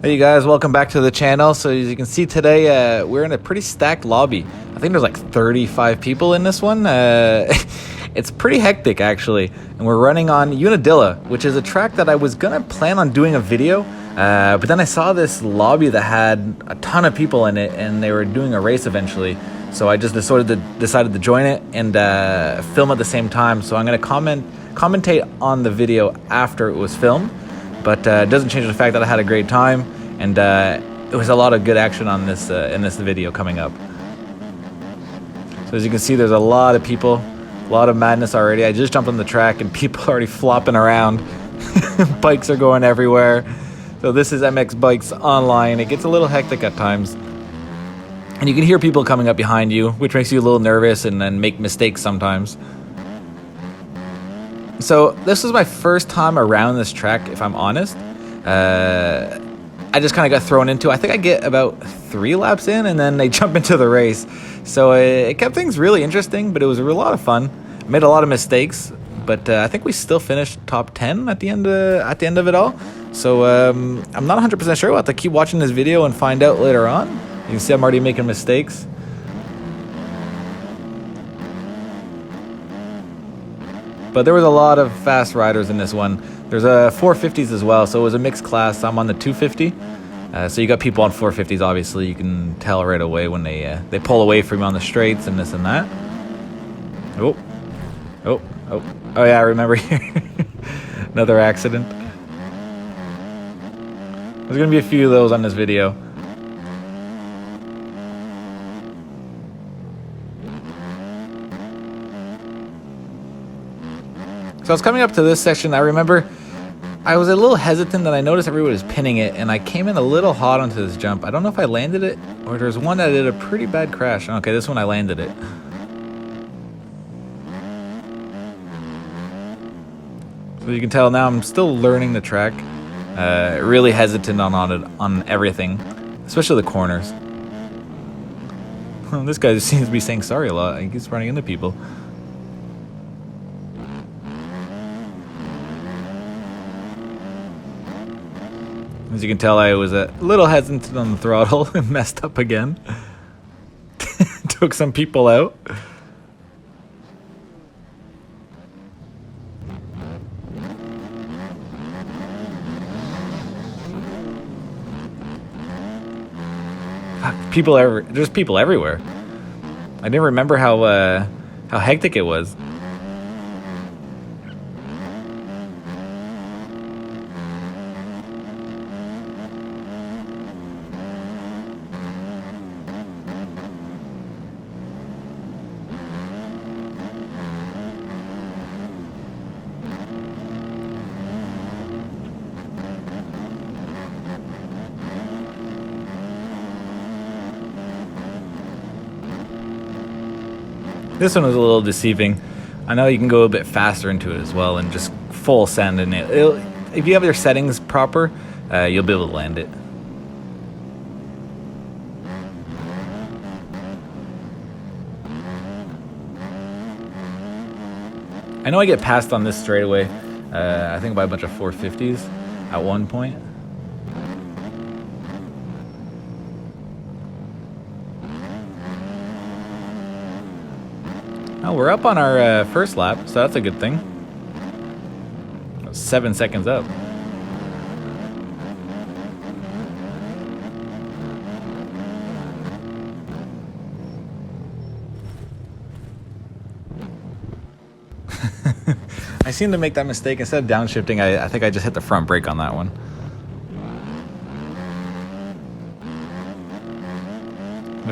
Hey you guys, welcome back to the channel. So as you can see today, we're in a pretty stacked lobby. I think there's like 35 people in this one. It's pretty hectic actually. And we're running on Unadilla, which is a track that I was gonna plan on doing a video. But then I saw this lobby that had a ton of people in it and they were doing a race eventually. So I just decided to join it and film at the same time. So I'm gonna commentate on the video after it was filmed. But it doesn't change the fact that I had a great time, and it was a lot of good action on this in this video coming up. So as you can see, there's a lot of people, a lot of madness already. I just jumped on the track, and people are already flopping around. Bikes are going everywhere. So this is Mxbikes online. It gets a little hectic at times, and you can hear people coming up behind you, which makes you a little nervous and then make mistakes sometimes. So this was my first time around this track, if I'm honest. I just kind of got thrown into it. I think I get about 3 laps in and then they jump into the race. So it kept things really interesting, but it was a lot of fun. I made a lot of mistakes, but I think we still finished top 10 at the end of it all. So I'm not 100% sure. We'll have to keep watching this video and find out later on. You can see I'm already making mistakes. But there was a lot of fast riders in this one. There's 450s as well, so it was a mixed class. I'm on the 250. So you got people on 450s, obviously. You can tell right away when they pull away from you on the straights and this and that. Oh yeah, I remember here. Another accident. There's gonna be a few of those on this video. So I was coming up to this section. I remember I was a little hesitant and I noticed everybody was pinning it, and I came in a little hot onto this jump. I don't know if I landed it or there's one that did a pretty bad crash. Okay, this one I landed it. So you can tell now I'm still learning the track. Really hesitant on everything, especially the corners. This guy just seems to be saying sorry a lot. He keeps running into people. As you can tell, I was a little hesitant on the throttle and messed up again. Took some people out. There's people everywhere. I didn't remember how hectic it was. This one was a little deceiving. I know you can go a bit faster into it as well and just full send in it. If you have your settings proper, you'll be able to land it. I know I get passed on this straightaway. I think by a bunch of 450s at one point. Oh, we're up on our first lap, so that's a good thing. 7 seconds up. I seem to make that mistake. Instead of downshifting, I think I just hit the front brake on that one.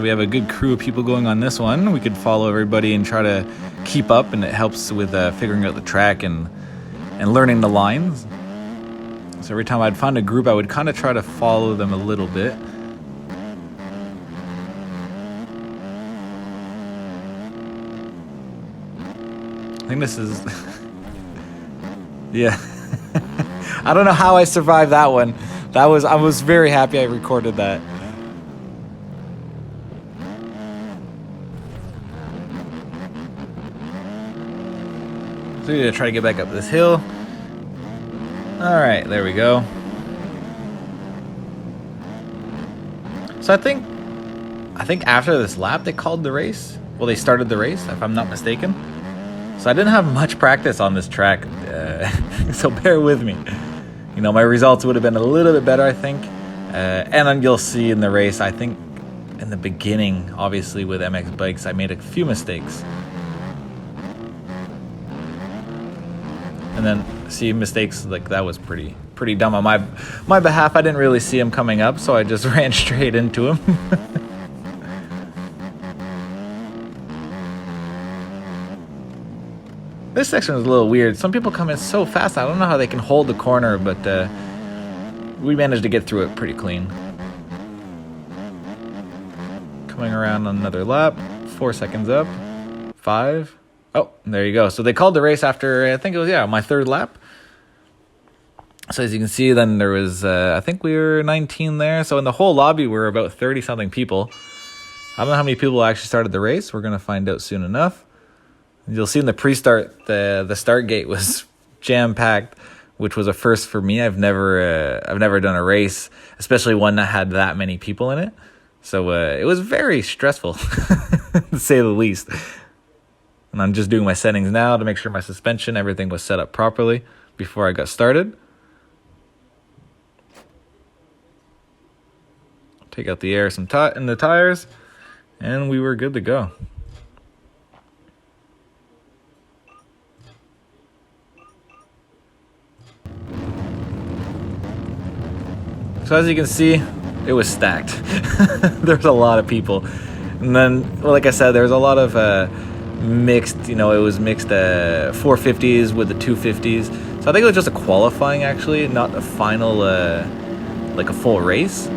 We have a good crew of people going on this one. We could follow everybody and try to keep up, and it helps with figuring out the track and learning the lines. So every time I'd find a group, I would kind of try to follow them a little bit. I think this is... yeah. I don't know how I survived that one. I was very happy I recorded that. So we need to try to get back up this hill. Alright, there we go. So I think after this lap they called the race. Well, they started the race, if I'm not mistaken. So I didn't have much practice on this track, so bear with me. You know, my results would have been a little bit better, I think. And then you'll see in the race, I think in the beginning, obviously with Mxbikes, I made a few mistakes. And then see mistakes like that was pretty dumb on my behalf. I didn't really see him coming up, so I just ran straight into him. This section is a little weird. Some people come in so fast. I don't know how they can hold the corner, but we managed to get through it pretty clean. Coming around another lap. 4 seconds up. 5. Oh, there you go. So they called the race after, I think it was, my third lap. So as you can see, then there was, I think we were 19 there. So in the whole lobby, we were about 30-something people. I don't know how many people actually started the race. We're going to find out soon enough. You'll see in the pre-start, the start gate was jam-packed, which was a first for me. I've never done a race, especially one that had that many people in it. So it was very stressful, to say the least. And I'm just doing my settings now to make sure my suspension, everything was set up properly before I got started. Take out the air in the tires, and we were good to go. So as you can see, it was stacked. There's a lot of people. And then, well, like I said, there was a lot of mixed, it was mixed 450s with the 250s. So I think it was just a qualifying, actually, not a final, like a full race.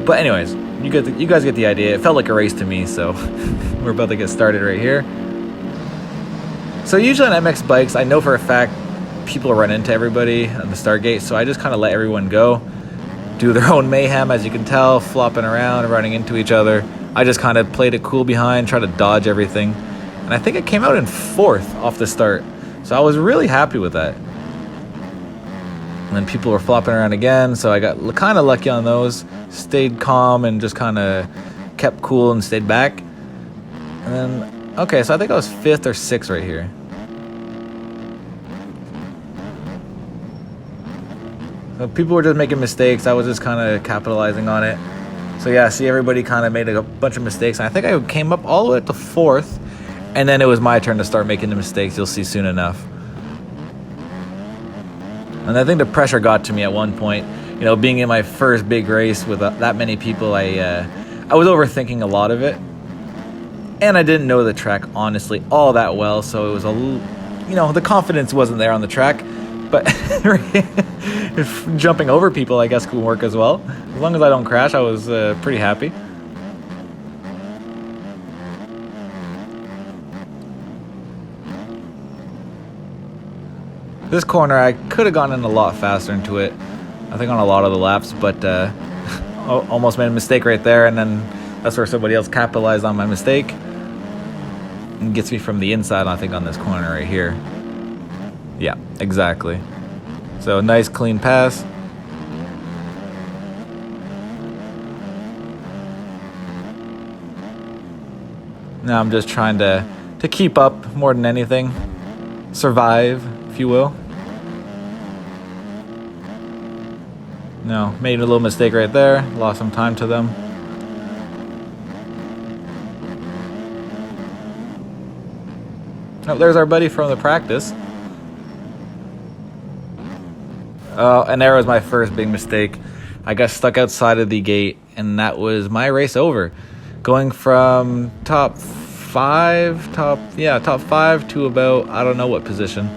But anyways, you guys get the idea. It felt like a race to me, so we're about to get started right here. So usually on Mxbikes, I know for a fact people run into everybody at the start gate, so I just kind of let everyone go. Do their own mayhem, as you can tell, flopping around, running into each other. I just kind of played it cool behind, tried to dodge everything. And I think I came out in 4th off the start. So I was really happy with that. And then people were flopping around again, so I got kind of lucky on those. Stayed calm and just kind of kept cool and stayed back. And then, okay, so I think I was 5th or 6th right here. So people were just making mistakes. I was just kind of capitalizing on it. So yeah, see, everybody kind of made a bunch of mistakes. And I think I came up all the way to 4th. And then it was my turn to start making the mistakes. You'll see soon enough. And I think the pressure got to me at one point. You know, being in my first big race with that many people, I was overthinking a lot of it. And I didn't know the track, honestly, all that well. So it was the confidence wasn't there on the track. But jumping over people, I guess, could work as well. As long as I don't crash, I was pretty happy. This corner, I could have gone in a lot faster into it, I think on a lot of the laps, but almost made a mistake right there, and then that's where somebody else capitalized on my mistake and gets me from the inside, I think, on this corner right here. Yeah, exactly. So nice clean pass. Now I'm just trying to keep up more than anything. Survive, if you will. No, made a little mistake right there. Lost some time to them. Oh, there's our buddy from the practice. Oh, and there was my first big mistake. I got stuck outside of the gate, and that was my race over. Going from top 5 to about, I don't know what position.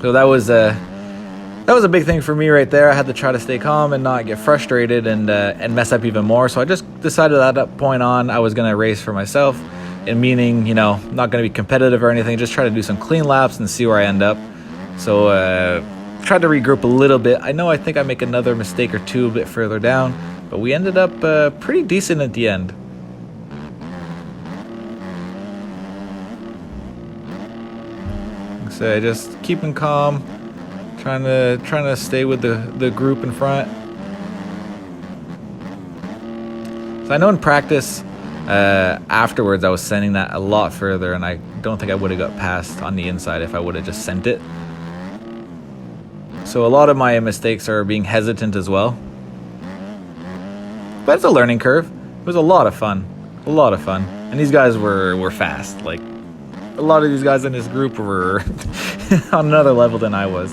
So that was a big thing for me right there. I had to try to stay calm and not get frustrated and mess up even more. So I just decided at that point on I was going to race for myself, and meaning, not going to be competitive or anything, just try to do some clean laps and see where I end up. So tried to regroup a little bit. I think I make another mistake or two a bit further down, but we ended up pretty decent at the end. So just keeping calm, trying to stay with the group in front. So I know in practice, afterwards I was sending that a lot further, and I don't think I would have got past on the inside if I would have just sent it. So a lot of my mistakes are being hesitant as well. But it's a learning curve. It was a lot of fun. A lot of fun. And these guys were fast. Like, a lot of these guys in this group were on another level than I was.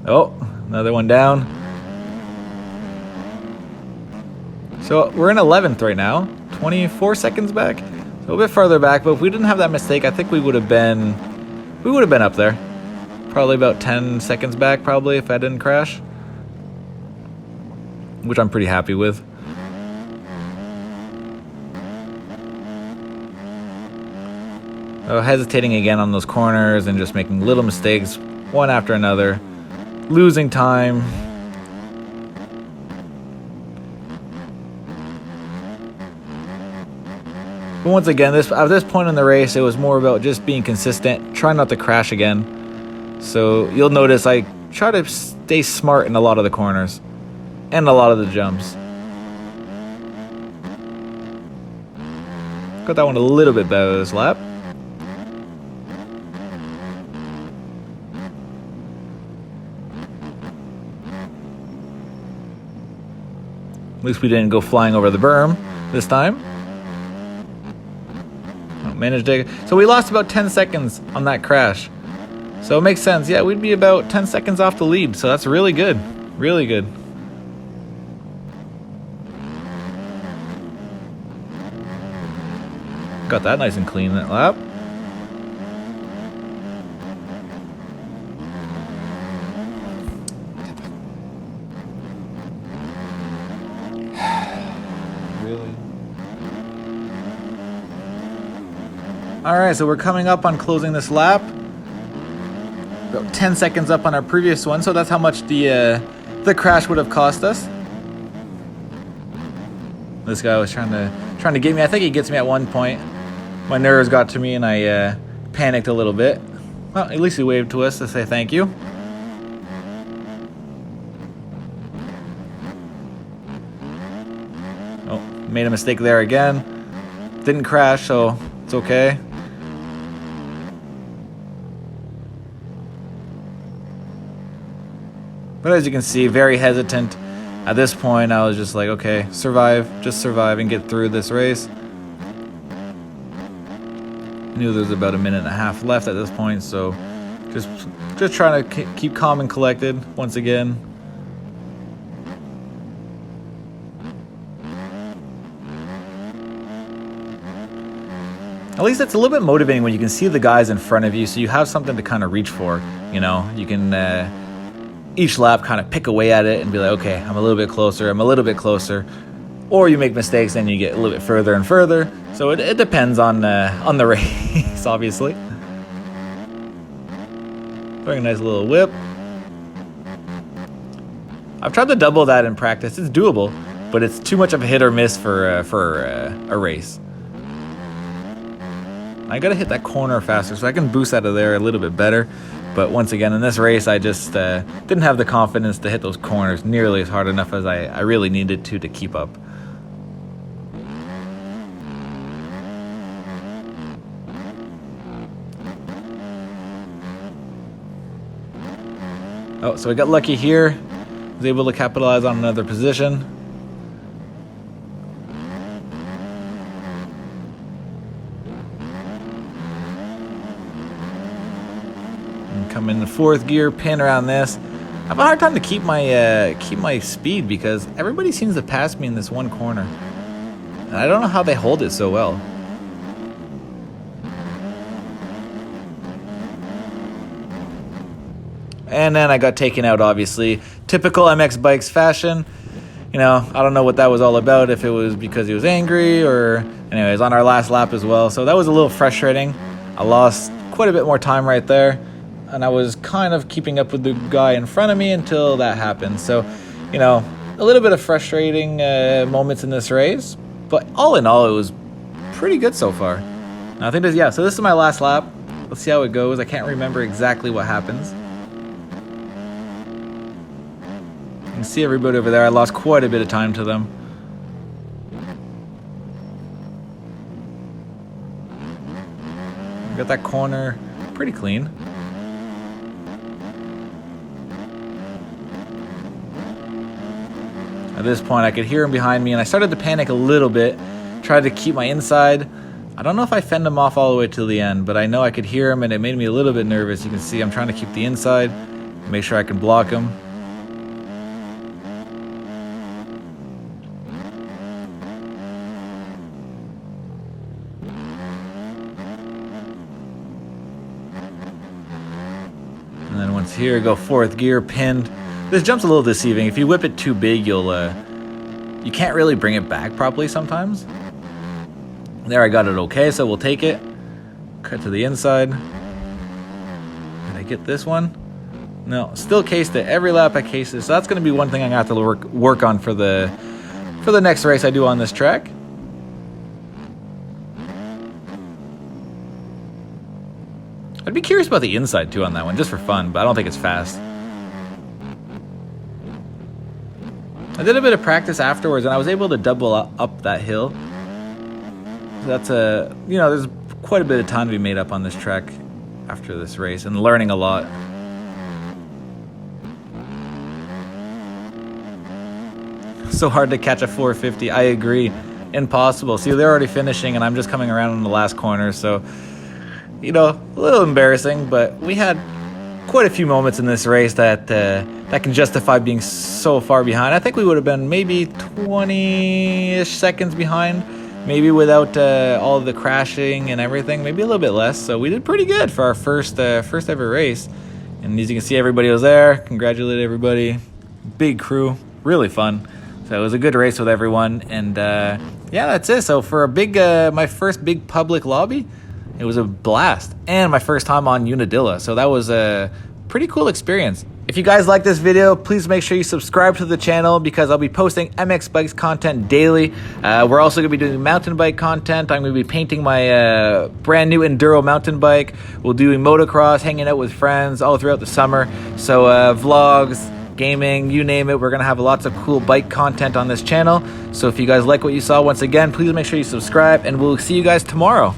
Oh, another one down. So we're in 11th right now. 24 seconds back. So a little bit farther back, but if we didn't have that mistake, I think we would have been up there. Probably about 10 seconds back, probably, if I didn't crash. Which I'm pretty happy with. Hesitating again on those corners and just making little mistakes, one after another. Losing time. But once again, at this point in the race, it was more about just being consistent, trying not to crash again. So you'll notice I try to stay smart in a lot of the corners and a lot of the jumps. Got that one a little bit better this lap. At least we didn't go flying over the berm this time. Managed to. So we lost about 10 seconds on that crash. So it makes sense. Yeah, we'd be about 10 seconds off the lead. So that's really good. Really good. Got that nice and clean that lap. Really? Alright, so we're coming up on closing this lap. About 10 seconds up on our previous one, so that's how much the crash would have cost us. This guy was trying to get me. I think he gets me at one point. My nerves got to me and I panicked a little bit. Well, at least he waved to us to say thank you. Oh, made a mistake there again. Didn't crash, so it's okay. But as you can see, very hesitant. At this point, I was just like, okay, just survive and get through this race. I knew there was about a minute and a half left at this point, so just trying to keep calm and collected once again. At least it's a little bit motivating when you can see the guys in front of you, so you have something to kind of reach for. You know, you can each lap kind of pick away at it and be like, okay, I'm a little bit closer, I'm a little bit closer. Or you make mistakes and you get a little bit further and further. So it depends on the race, obviously. Very nice little whip. I've tried to double that in practice. It's doable, but it's too much of a hit or miss for a race. I gotta hit that corner faster so I can boost out of there a little bit better. But once again, in this race, I just didn't have the confidence to hit those corners nearly as hard enough as I really needed to keep up. Oh, so I got lucky here. Was able to capitalize on another position. Come in the fourth gear, pin around this. I have a hard time to keep my speed because everybody seems to pass me in this one corner. And I don't know how they hold it so well. And then I got taken out, obviously. Typical Mxbikes fashion. You know, I don't know what that was all about, if it was because he was angry or... Anyways, on our last lap as well. So that was a little frustrating. I lost quite a bit more time right there. And I was kind of keeping up with the guy in front of me until that happened. So, you know, a little bit of frustrating moments in this race. But all in all, it was pretty good so far. Now, I think this, yeah, so this is my last lap. Let's see how it goes. I can't remember exactly what happens. can see everybody over there. I lost quite a bit of time to them. Got that corner pretty clean. At this point, I could hear him behind me, and I started to panic a little bit. Tried to keep my inside. I don't know if I fend him off all the way till the end, but I know I could hear him, and it made me a little bit nervous. You can see I'm trying to keep the inside, make sure I can block him. And then once here, go fourth gear, pinned. This jump's a little deceiving. If you whip it too big, you can't really bring it back properly sometimes. There, I got it okay, so we'll take it. Cut to the inside. Did I get this one? No, still cased it. Every lap I cased it. So that's going to be one thing I'm going to have to work on for the next race I do on this track. I'd be curious about the inside too on that one, just for fun, but I don't think it's fast. I did a bit of practice afterwards, and I was able to double up that hill. That's there's quite a bit of time to be made up on this track after this race, and learning a lot. So hard to catch a 450. I agree. Impossible. See, they're already finishing, and I'm just coming around in the last corner, so a little embarrassing, but we had quite a few moments in this race that can justify being so far behind. I think we would have been maybe 20-ish seconds behind, maybe without all of the crashing and everything, maybe a little bit less. So we did pretty good for our first ever race. And as you can see, everybody was there. Congratulate everybody. Big crew, really fun. So it was a good race with everyone. And yeah, that's it. So for my first big public lobby, it was a blast, and my first time on Unadilla, so that was a pretty cool experience. If you guys like this video, please make sure you subscribe to the channel, because I'll be posting Mxbikes content daily. We're also going to be doing mountain bike content. I'm going to be painting my brand new Enduro mountain bike. We'll do motocross, hanging out with friends all throughout the summer. So vlogs, gaming, you name it. We're going to have lots of cool bike content on this channel. So if you guys like what you saw, once again, please make sure you subscribe, and we'll see you guys tomorrow.